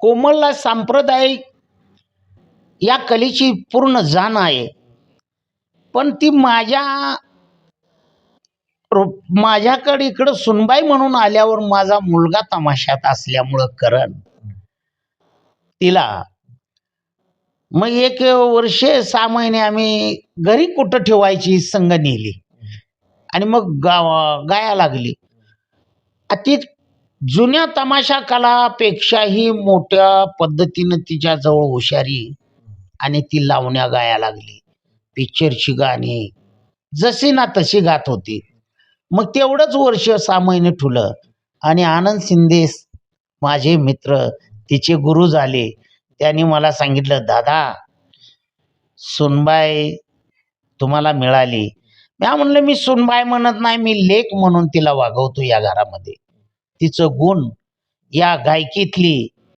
कोमलला सांप्रदायिक या कलेची पूर्ण जाण आहे, पण ती माझ्याकडे इकडं सुनबाई म्हणून आल्यावर माझा मुलगा तमाशात असल्यामुळं करण तिला मग 1 वर्ष 6 महिने आम्ही घरी कुठं ठेवायची संग नेली आणि मग गाया लागली. ती जुन्या तमाशा कलापेक्षाही मोठ्या पद्धतीनं तिच्याजवळ हुशारी आणि ती लावण्या गाया लागली. पिक्चरची गाणी जशी ना तशी गात होती. मग तेवढंच वर्ष 6 महिने ठुलं आणि आनंद शिंदे माझे मित्र तिचे गुरु झाले. त्यांनी मला सांगितलं, दादा सुनबाई तुम्हाला मिळाली. मी म्हणलं मी सुनबाई म्हणत नाही, मी लेक म्हणून तिला वागवतो या घरामध्ये. तिचं गुण या गायकीतली